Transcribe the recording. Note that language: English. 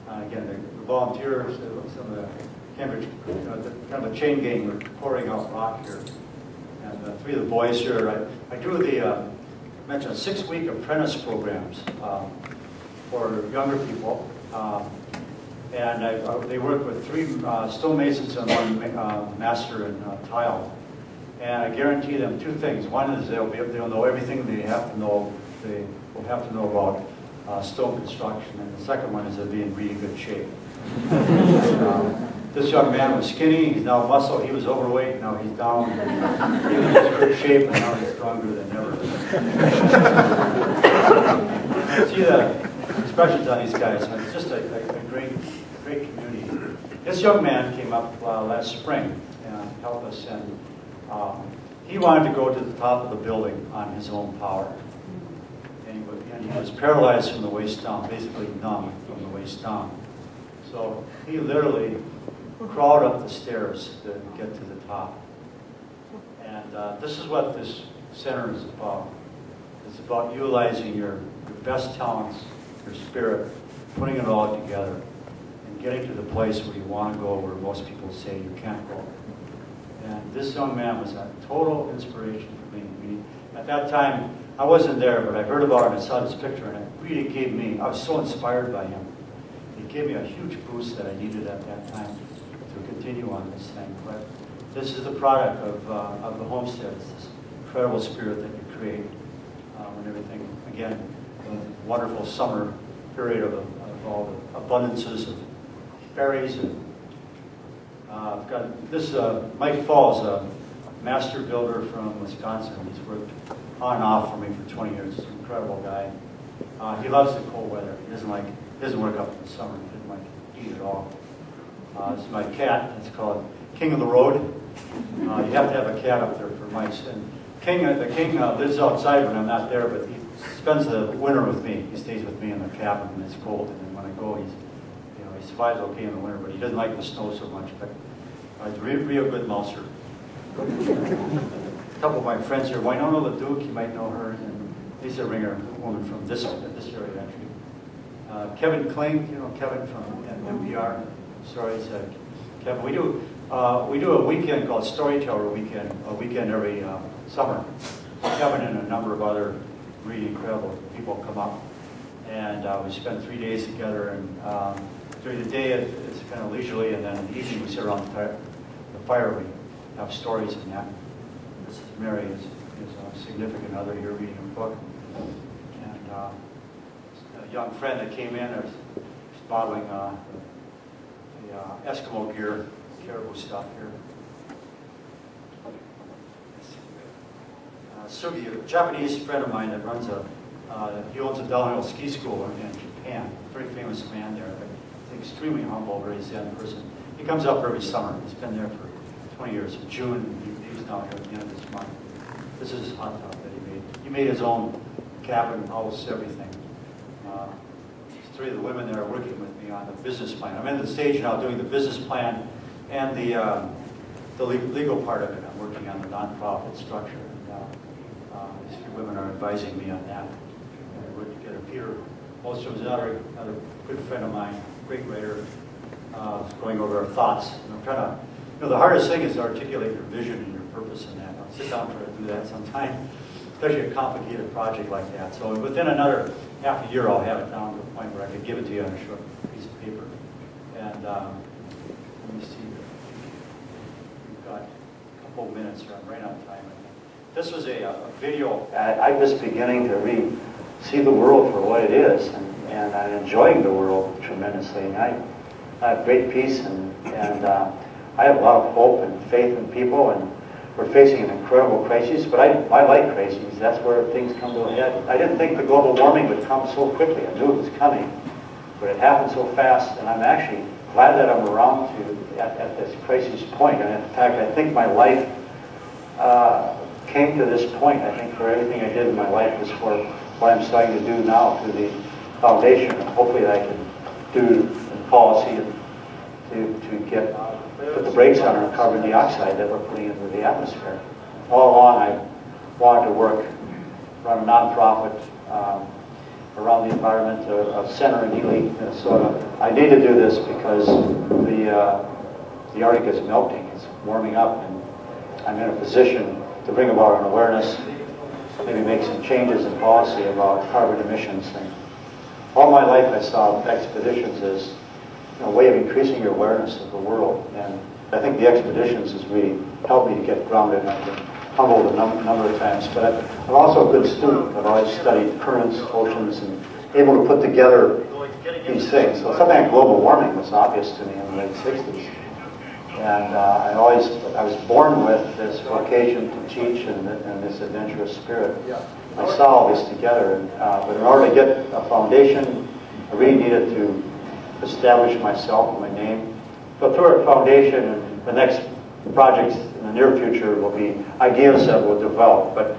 plan. Again, the volunteers, some of the Cambridge, kind of a chain gang, were pouring out rock here. And 3 of the boys here, I do the, mentioned 6-week apprentice programs for younger people. And they work with 3 stonemasons and 1 master in tile. And I guarantee them 2 things. One is they'll know everything they have to know. They will have to know about stone construction. And the second one is they'll be in really good shape. This young man was skinny. He's now muscle. He was overweight. Now he's down. He was in good shape, and now he's stronger than ever. See the expressions on these guys. It's just a great community. This young man came up last spring and helped us, and he wanted to go to the top of the building on his own power. And he was paralyzed from the waist down, basically numb from the waist down. So he literally crawled up the stairs to get to the top. And this is what this center is about. It's about utilizing your best talents, your spirit, putting it all together, and getting to the place where you want to go, where most people say you can't go. And this young man was a total inspiration for me. At that time, I wasn't there, but I heard about it and I saw this picture, and it really gave me, I was so inspired by him. It gave me a huge boost that I needed at that time to continue on this thing. But this is the product of the homestead. It's this incredible spirit that you create when everything, again, the wonderful summer period of all the abundances of berries. And I've got this Mike Falls, a master builder from Wisconsin. He's worked on and off for me for 20 years. He's an incredible guy. He loves the cold weather. He doesn't work up in the summer. He doesn't like heat at all. This is my cat. It's called King of the Road. You have to have a cat up there for mice. And the king lives outside when I'm not there, but he spends the winter with me. He stays with me in the cabin when it's cold, and then when I go, he survives okay in the winter, but he doesn't like the snow so much. But he's a real good mouser. A couple of my friends here, Winona LeDuc, you might know her, and Lisa Ringer, a woman from this area actually. Kevin Kling, you know Kevin from NPR. Stories. Kevin, we do a weekend called Storyteller Weekend, a weekend every summer. Kevin and a number of other really incredible people come up, and we spend 3 days together. And during the day it's kind of leisurely, and then in the evening we sit around the fire. We have stories and that. This is Mary, is a significant other here reading a book, and a young friend that came in is modeling the Eskimo gear, caribou stuff here. Sugi, a Japanese friend of mine that runs he owns a downhill ski school in Japan. Very famous man there, but extremely humble, very zen person. He comes up every summer. He's been there for 20 years. In June, he was down here at the end of this month. This is his hot tub that he made. He made his own cabin, house, everything. 3 of the women that are working with me on the business plan. I'm in the stage now doing the business plan and the legal part of it. I'm working on the nonprofit structure. And, these 3 women are advising me on that. And I work together. Peter Holstrom is another good friend of mine, great writer, going over our thoughts. And I'm trying to, the hardest thing is to articulate your vision and your purpose in that. I'll sit down and try to do that sometime, especially a complicated project like that. So within another half a year, I'll have it down to the point where I could give it to you on a short piece of paper. And let me see. We've got a couple of minutes here. I'm right on time. This was a video. I'm just beginning to really see the world for what it is, and I'm enjoying the world tremendously. And I have great peace, and I have a lot of hope and faith in people, and we're facing an incredible crisis, but I like crises. That's where things come to a head. I didn't think the global warming would come so quickly. I knew it was coming, but it happened so fast, and I'm actually glad that I'm around at this crisis point. And in fact, I think my life came to this point. I think for everything I did in my life was for what I'm starting to do now through the foundation, and hopefully that I can do in policy and to put the brakes on our carbon dioxide that we're putting into the atmosphere. All along, I wanted to run a nonprofit around the environment center in Ely, Minnesota. I need to do this because the Arctic is melting, it's warming up, and I'm in a position to bring about an awareness, maybe make some changes in policy about carbon emissions. And all my life I saw expeditions as a way of increasing your awareness of the world, and I think the expeditions has really helped me to get grounded. I've been humbled a number of times, but I'm also a good student. I've always studied currents, oceans, and able to put together these things. So something like global warming was obvious to me in the late 60s. And I was born with this vocation to teach and this adventurous spirit. I saw all this together, but in order to get a foundation, I really needed to establish myself, my name. But through a foundation, and the next projects in the near future will be ideas that will develop. But